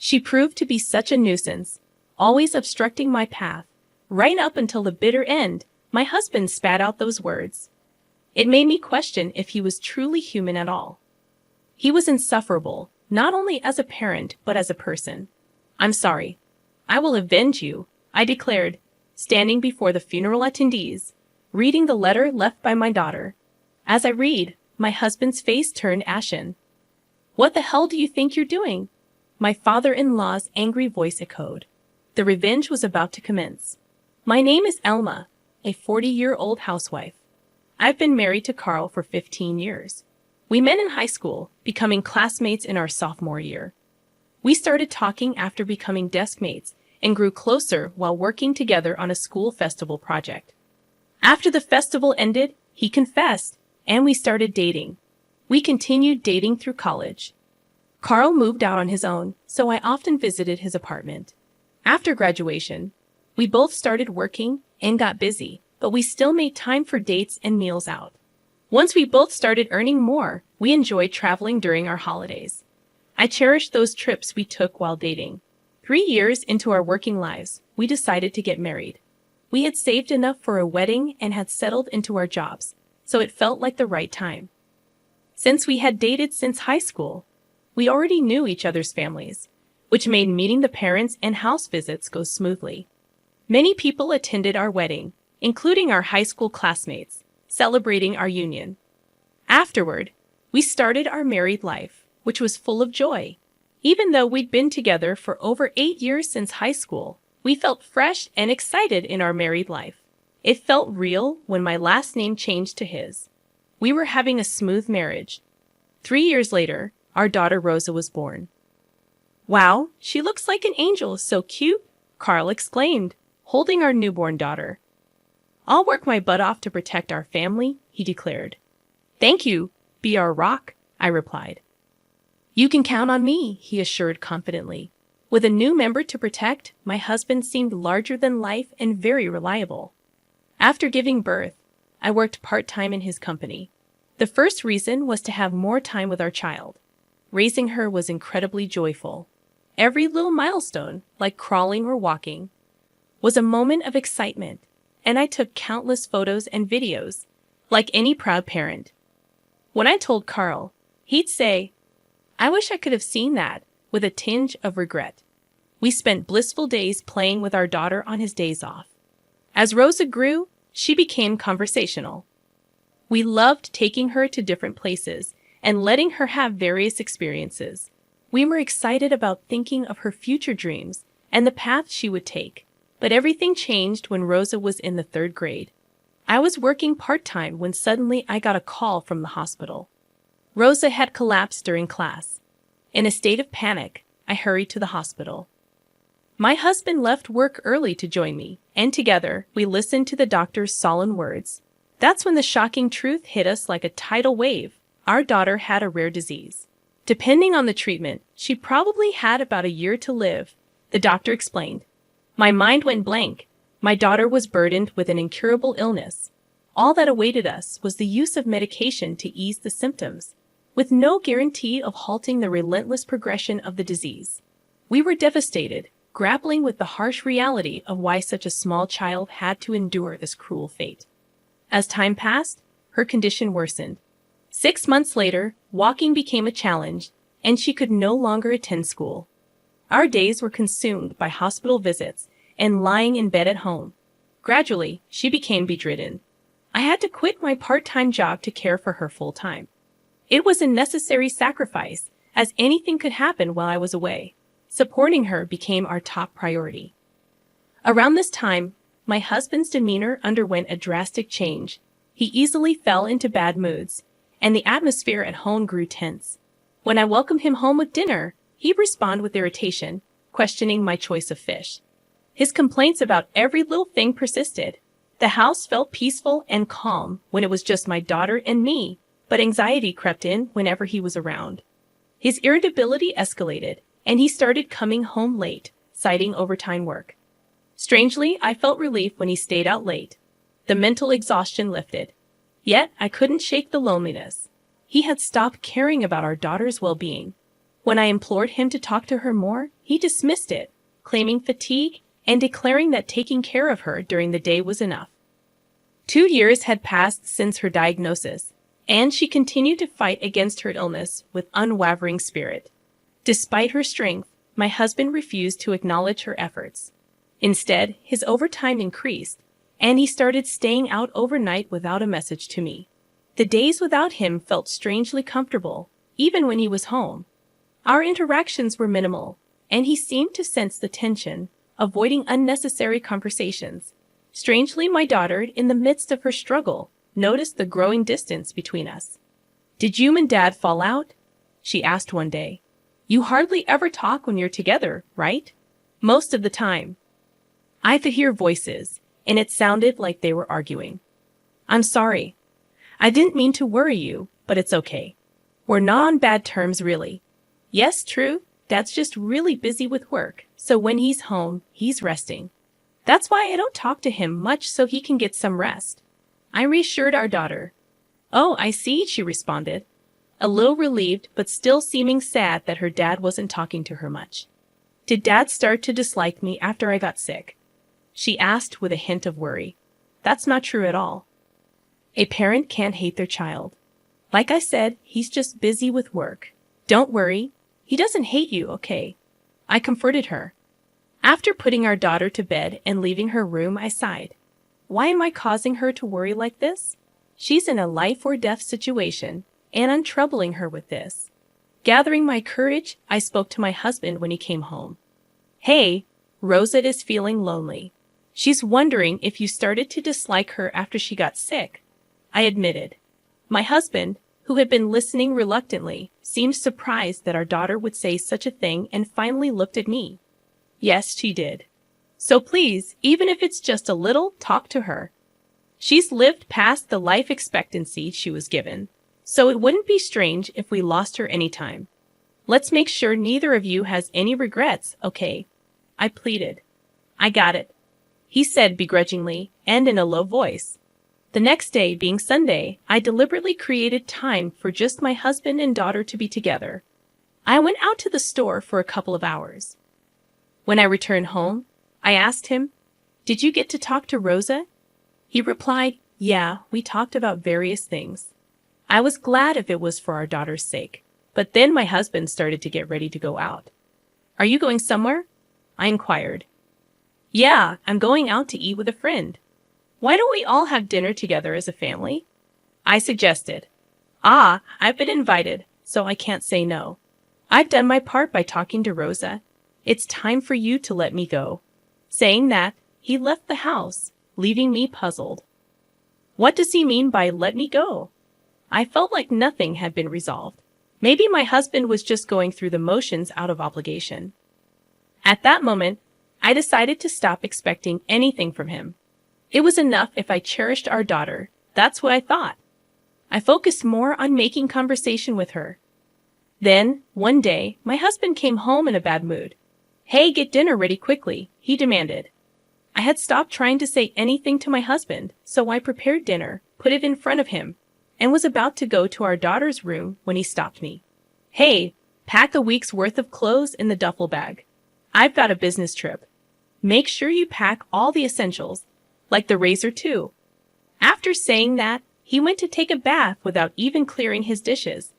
She proved to be such a nuisance, always obstructing my path. Right up until the bitter end, my husband spat out those words. It made me question if he was truly human at all. He was insufferable, not only as a parent but as a person. "I'm sorry. I will avenge you," I declared, standing before the funeral attendees, reading the letter left by my daughter. As I read, my husband's face turned ashen. "What the hell do you think you're doing?" my father-in-law's angry voice echoed. The revenge was about to commence. "My name is Elma, a 40-year-old housewife. I've been married to Carl for 15 years. We met in high school, becoming classmates in our sophomore year. We started talking after becoming desk mates and grew closer while working together on a school festival project. After the festival ended, he confessed, and we started dating. We continued dating through college. Carl moved out on his own, so I often visited his apartment. After graduation, we both started working and got busy, but we still made time for dates and meals out. Once we both started earning more, we enjoyed traveling during our holidays. I cherished those trips we took while dating. 3 years into our working lives, we decided to get married. We had saved enough for a wedding and had settled into our jobs, so it felt like the right time. Since we had dated since high school, we already knew each other's families, which made meeting the parents and house visits go smoothly. Many people attended our wedding, including our high school classmates, celebrating our union. Afterward, we started our married life, which was full of joy. Even though we'd been together for over 8 years since high school, we felt fresh and excited in our married life. It felt real when my last name changed to his. We were having a smooth marriage. 3 years later, our daughter Rosa was born. "Wow, she looks like an angel, so cute," Carl exclaimed, holding our newborn daughter. "I'll work my butt off to protect our family," he declared. "Thank you, be our rock," I replied. "You can count on me," he assured confidently. With a new member to protect, my husband seemed larger than life and very reliable. After giving birth, I worked part-time in his company. The first reason was to have more time with our child. Raising her was incredibly joyful. Every little milestone, like crawling or walking, was a moment of excitement, and I took countless photos and videos, like any proud parent. When I told Carl, he'd say, "I wish I could have seen that," with a tinge of regret. We spent blissful days playing with our daughter on his days off. As Rosa grew, she became conversational. We loved taking her to different places and letting her have various experiences. We were excited about thinking of her future dreams and the path she would take. But everything changed when Rosa was in the 3rd grade. I was working part-time when suddenly I got a call from the hospital. Rosa had collapsed during class. In a state of panic, I hurried to the hospital. My husband left work early to join me, and together we listened to the doctor's solemn words. That's when the shocking truth hit us like a tidal wave. Our daughter had a rare disease. Depending on the treatment, she probably had about a year to live, the doctor explained. My mind went blank. My daughter was burdened with an incurable illness. All that awaited us was the use of medication to ease the symptoms, with no guarantee of halting the relentless progression of the disease. We were devastated, grappling with the harsh reality of why such a small child had to endure this cruel fate. As time passed, her condition worsened. 6 months later, walking became a challenge, and she could no longer attend school. Our days were consumed by hospital visits and lying in bed at home. Gradually, she became bedridden. I had to quit my part-time job to care for her full-time. It was a necessary sacrifice, as anything could happen while I was away. Supporting her became our top priority. Around this time, my husband's demeanor underwent a drastic change. He easily fell into bad moods, and the atmosphere at home grew tense. When I welcomed him home with dinner, he'd respond with irritation, questioning my choice of fish. His complaints about every little thing persisted. The house felt peaceful and calm when it was just my daughter and me, but anxiety crept in whenever he was around. His irritability escalated, and he started coming home late, citing overtime work. Strangely, I felt relief when he stayed out late. The mental exhaustion lifted. Yet, I couldn't shake the loneliness. He had stopped caring about our daughter's well-being. When I implored him to talk to her more, he dismissed it, claiming fatigue and declaring that taking care of her during the day was enough. 2 years had passed since her diagnosis, and she continued to fight against her illness with unwavering spirit. Despite her strength, my husband refused to acknowledge her efforts. Instead, his overtime increased, and he started staying out overnight without a message to me. The days without him felt strangely comfortable, even when he was home. Our interactions were minimal, and he seemed to sense the tension, avoiding unnecessary conversations. Strangely, my daughter, in the midst of her struggle, noticed the growing distance between us. "Did you and Dad fall out?" she asked one day. "You hardly ever talk when you're together, right?" "Most of the time." I could hear voices, and it sounded like they were arguing. "I'm sorry. I didn't mean to worry you, but it's okay. We're not on bad terms, really. Yes, true, Dad's just really busy with work, so when he's home, he's resting. That's why I don't talk to him much so he can get some rest." I reassured our daughter. "Oh, I see," she responded, a little relieved but still seeming sad that her dad wasn't talking to her much. "Did Dad start to dislike me after I got sick?" she asked with a hint of worry. "That's not true at all. A parent can't hate their child. Like I said, he's just busy with work. Don't worry, he doesn't hate you, okay?" I comforted her. After putting our daughter to bed and leaving her room, I sighed. Why am I causing her to worry like this? She's in a life or death situation, and I'm troubling her with this. Gathering my courage, I spoke to my husband when he came home. "Hey, Rosa is feeling lonely. She's wondering if you started to dislike her after she got sick," I admitted. My husband, who had been listening reluctantly, seemed surprised that our daughter would say such a thing and finally looked at me. "Yes, she did. So please, even if it's just a little, talk to her. She's lived past the life expectancy she was given, so it wouldn't be strange if we lost her anytime. Let's make sure neither of you has any regrets, okay?" I pleaded. "I got it," he said begrudgingly and in a low voice. The next day, being Sunday, I deliberately created time for just my husband and daughter to be together. I went out to the store for a couple of hours. When I returned home, I asked him, "Did you get to talk to Rosa?" He replied, "Yeah, we talked about various things." I was glad if it was for our daughter's sake, but then my husband started to get ready to go out. "Are you going somewhere?" I inquired. "Yeah, I'm going out to eat with a friend. Why don't we all have dinner together as a family?" I suggested. "Ah, I've been invited, so I can't say no. I've done my part by talking to Rosa. It's time for you to let me go." Saying that, he left the house, leaving me puzzled. What does he mean by "let me go"? I felt like nothing had been resolved. Maybe my husband was just going through the motions out of obligation. At that moment, I decided to stop expecting anything from him. It was enough if I cherished our daughter. That's what I thought. I focused more on making conversation with her. Then, one day, my husband came home in a bad mood. "Hey, get dinner ready quickly," he demanded. I had stopped trying to say anything to my husband, so I prepared dinner, put it in front of him, and was about to go to our daughter's room when he stopped me. "Hey, pack a week's worth of clothes in the duffel bag. I've got a business trip. Make sure you pack all the essentials, like the razor too." After saying that, he went to take a bath without even clearing his dishes.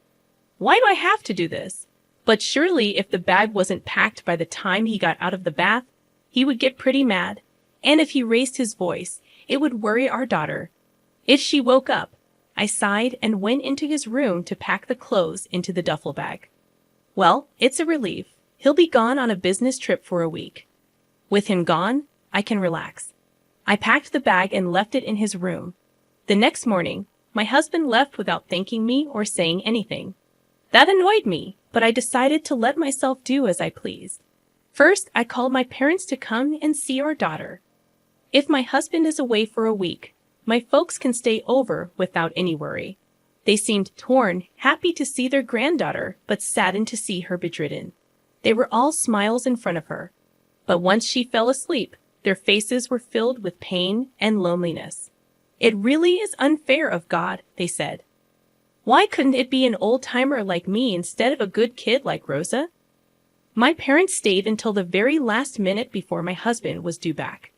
Why do I have to do this? But surely if the bag wasn't packed by the time he got out of the bath, he would get pretty mad. And if he raised his voice, it would worry our daughter. If she woke up, I sighed and went into his room to pack the clothes into the duffel bag. Well, it's a relief. He'll be gone on a business trip for a week. With him gone, I can relax. I packed the bag and left it in his room. The next morning, my husband left without thanking me or saying anything. That annoyed me, but I decided to let myself do as I pleased. First, I called my parents to come and see our daughter. If my husband is away for a week, my folks can stay over without any worry. They seemed torn, happy to see their granddaughter, but saddened to see her bedridden. They were all smiles in front of her. But once she fell asleep, their faces were filled with pain and loneliness. "It really is unfair of God," they said. Why couldn't it be an old-timer like me instead of a good kid like Rosa? My parents stayed until the very last minute before my husband was due back.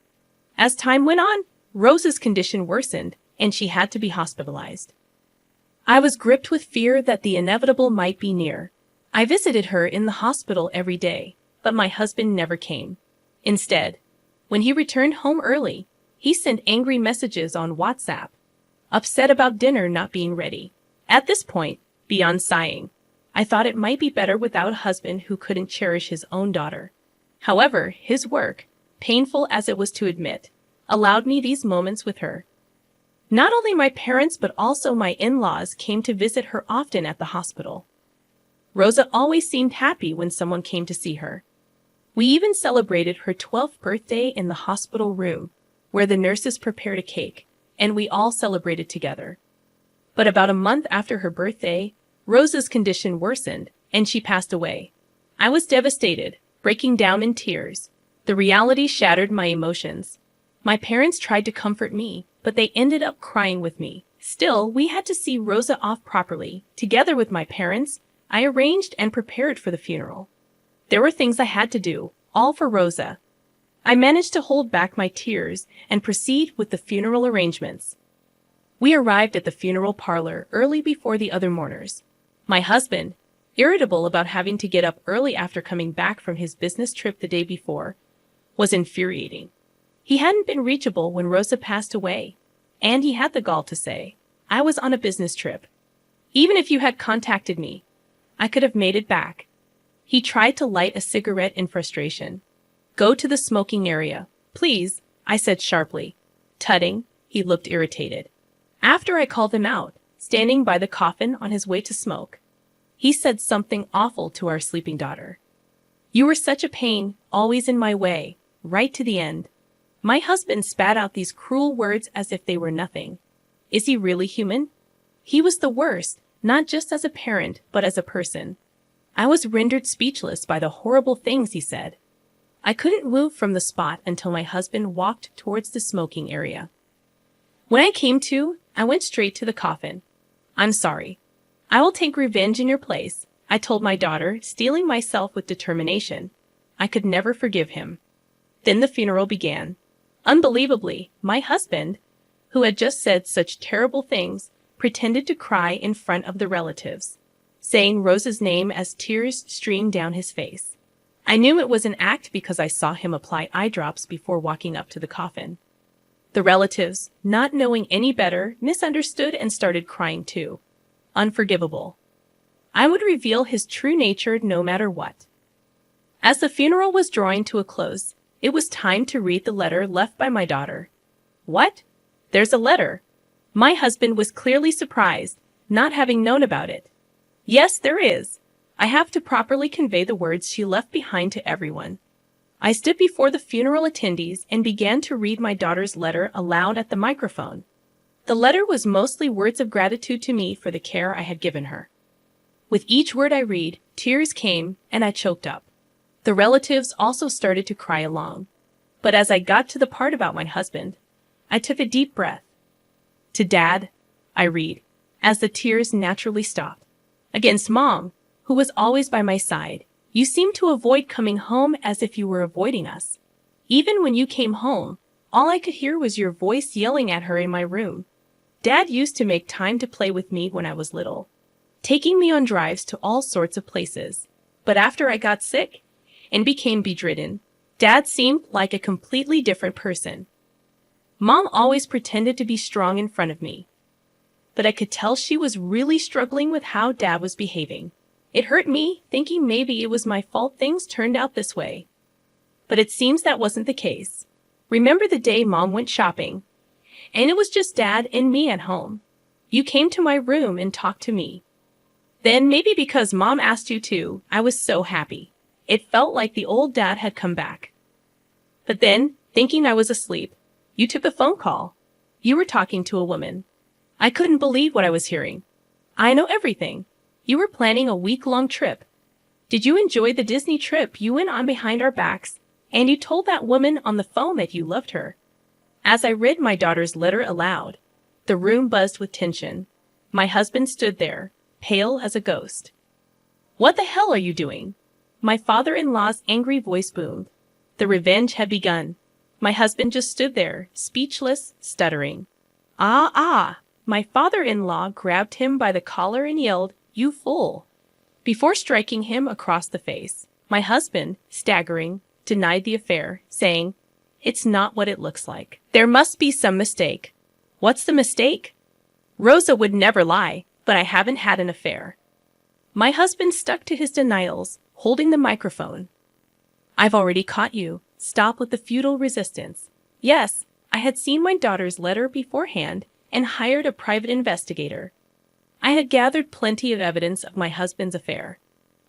As time went on, Rosa's condition worsened, and she had to be hospitalized. I was gripped with fear that the inevitable might be near. I visited her in the hospital every day, but my husband never came. Instead, when he returned home early, he sent angry messages on WhatsApp, upset about dinner not being ready. At this point, beyond sighing, I thought it might be better without a husband who couldn't cherish his own daughter. However, his work, painful as it was to admit, allowed me these moments with her. Not only my parents but also my in-laws came to visit her often at the hospital. Rosa always seemed happy when someone came to see her. We even celebrated her 12th birthday in the hospital room, where the nurses prepared a cake, and we all celebrated together. But about a month after her birthday, Rosa's condition worsened, and she passed away. I was devastated, breaking down in tears. The reality shattered my emotions. My parents tried to comfort me, but they ended up crying with me. Still, we had to see Rosa off properly. Together with my parents, I arranged and prepared for the funeral. There were things I had to do, all for Rosa. I managed to hold back my tears and proceed with the funeral arrangements. We arrived at the funeral parlor early before the other mourners. My husband, irritable about having to get up early after coming back from his business trip the day before, was infuriating. He hadn't been reachable when Rosa passed away, and he had the gall to say, "I was on a business trip. Even if you had contacted me, I could have made it back." He tried to light a cigarette in frustration. "Go to the smoking area, please," I said sharply. Tutting, he looked irritated. After I called him out, standing by the coffin on his way to smoke, he said something awful to our sleeping daughter. "You were such a pain, always in my way, right to the end." My husband spat out these cruel words as if they were nothing. Is he really human? He was the worst, not just as a parent, but as a person. I was rendered speechless by the horrible things he said. I couldn't move from the spot until my husband walked towards the smoking area. When I came to, I went straight to the coffin. "I'm sorry. I will take revenge in your place," I told my daughter, steeling myself with determination. I could never forgive him. Then the funeral began. Unbelievably, my husband, who had just said such terrible things, pretended to cry in front of the relatives, saying Rosa's name as tears streamed down his face. I knew it was an act because I saw him apply eye drops before walking up to the coffin. The relatives, not knowing any better, misunderstood and started crying too. Unforgivable. I would reveal his true nature no matter what. As the funeral was drawing to a close, it was time to read the letter left by my daughter. "What? There's a letter?" My husband was clearly surprised, not having known about it. "Yes, there is. I have to properly convey the words she left behind to everyone." I stood before the funeral attendees and began to read my daughter's letter aloud at the microphone. The letter was mostly words of gratitude to me for the care I had given her. With each word I read, tears came and I choked up. The relatives also started to cry along. But as I got to the part about my husband, I took a deep breath. "To Dad," I read, as the tears naturally stopped. "Against Mom, who was always by my side, you seemed to avoid coming home as if you were avoiding us. Even when you came home, all I could hear was your voice yelling at her in my room. Dad used to make time to play with me when I was little, taking me on drives to all sorts of places. But after I got sick and became bedridden, Dad seemed like a completely different person. Mom always pretended to be strong in front of me, but I could tell she was really struggling with how Dad was behaving. It hurt me, thinking maybe it was my fault things turned out this way. But it seems that wasn't the case. Remember the day Mom went shopping, and it was just Dad and me at home. You came to my room and talked to me. Then, maybe because Mom asked you to, I was so happy. It felt like the old Dad had come back. But then, thinking I was asleep, you took a phone call. You were talking to a woman. I couldn't believe what I was hearing. I know everything. You were planning a week-long trip. Did you enjoy the Disney trip you went on behind our backs? And you told that woman on the phone that you loved her." As I read my daughter's letter aloud, the room buzzed with tension. My husband stood there, pale as a ghost. What the hell are you doing? My father-in-law's angry voice boomed. The revenge had begun. My husband just stood there, speechless, stuttering. Ah! My father-in-law grabbed him by the collar and yelled, "You fool!" before striking him across the face. My husband, staggering, denied the affair, saying, "It's not what it looks like. There must be some mistake." What's the mistake? Rosa would never lie, but I haven't had an affair. My husband stuck to his denials, holding the microphone. I've already caught you. Stop with the futile resistance. Yes, I had seen my daughter's letter beforehand and hired a private investigator. I had gathered plenty of evidence of my husband's affair.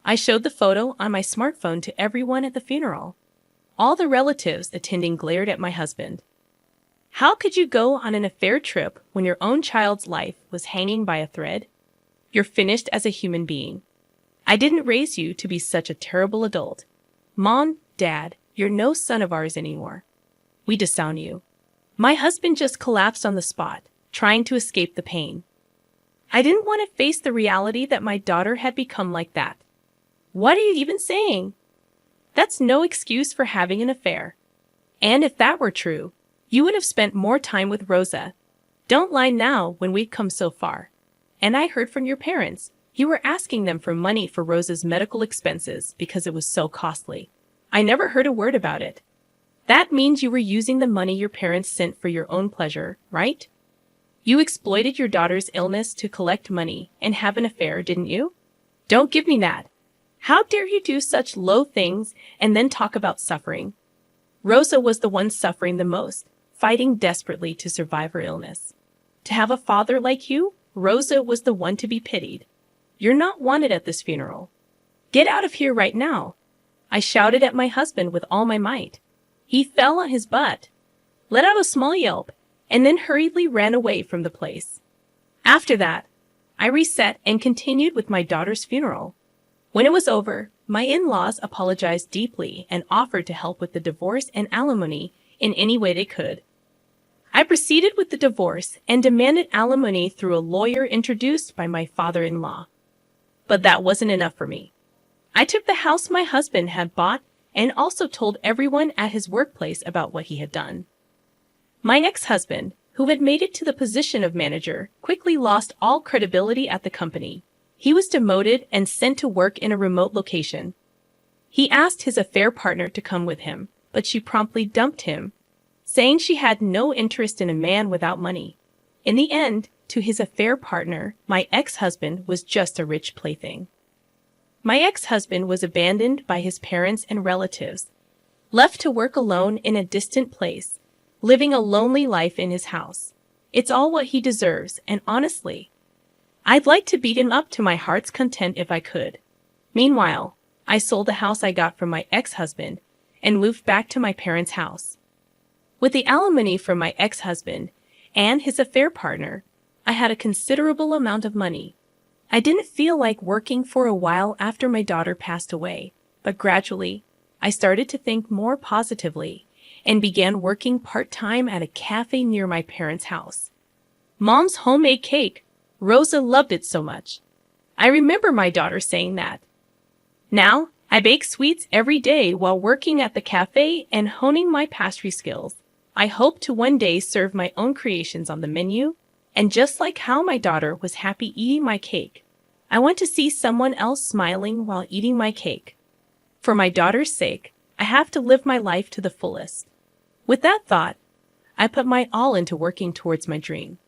I showed the photo on my smartphone to everyone at the funeral. All the relatives attending glared at my husband. How could you go on an affair trip when your own child's life was hanging by a thread? You're finished as a human being. I didn't raise you to be such a terrible adult. Mom, Dad, you're no son of ours anymore. We disown you. My husband just collapsed on the spot, trying to escape the pain. I didn't want to face the reality that my daughter had become like that. What are you even saying? That's no excuse for having an affair. And if that were true, you would have spent more time with Rosa. Don't lie now when we've come so far. And I heard from your parents. You were asking them for money for Rosa's medical expenses because it was so costly. I never heard a word about it. That means you were using the money your parents sent for your own pleasure, right? You exploited your daughter's illness to collect money and have an affair, didn't you? Don't give me that. How dare you do such low things and then talk about suffering? Rosa was the one suffering the most, fighting desperately to survive her illness. To have a father like you, Rosa was the one to be pitied. You're not wanted at this funeral. Get out of here right now. I shouted at my husband with all my might. He fell on his butt, let out a small yelp, and then hurriedly ran away from the place. After that, I reset and continued with my daughter's funeral. When it was over, my in-laws apologized deeply and offered to help with the divorce and alimony in any way they could. I proceeded with the divorce and demanded alimony through a lawyer introduced by my father-in-law. But that wasn't enough for me. I took the house my husband had bought and also told everyone at his workplace about what he had done. My ex-husband, who had made it to the position of manager, quickly lost all credibility at the company. He was demoted and sent to work in a remote location. He asked his affair partner to come with him, but she promptly dumped him, saying she had no interest in a man without money. In the end, to his affair partner, my ex-husband was just a rich plaything. My ex-husband was abandoned by his parents and relatives, left to work alone in a distant place, living a lonely life in his house. It's all what he deserves, and honestly, I'd like to beat him up to my heart's content if I could. Meanwhile, I sold the house I got from my ex-husband and moved back to my parents' house. With the alimony from my ex-husband and his affair partner, I had a considerable amount of money. I didn't feel like working for a while after my daughter passed away, but gradually, I started to think more positively and began working part-time at a cafe near my parents' house. Mom's homemade cake. Rosa loved it so much. I remember my daughter saying that. Now, I bake sweets every day while working at the cafe and honing my pastry skills. I hope to one day serve my own creations on the menu, and just like how my daughter was happy eating my cake, I want to see someone else smiling while eating my cake. For my daughter's sake, I have to live my life to the fullest. With that thought, I put my all into working towards my dream.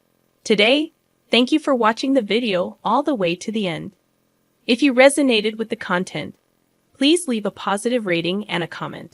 Today, thank you for watching the video all the way to the end. If you resonated with the content, please leave a positive rating and a comment.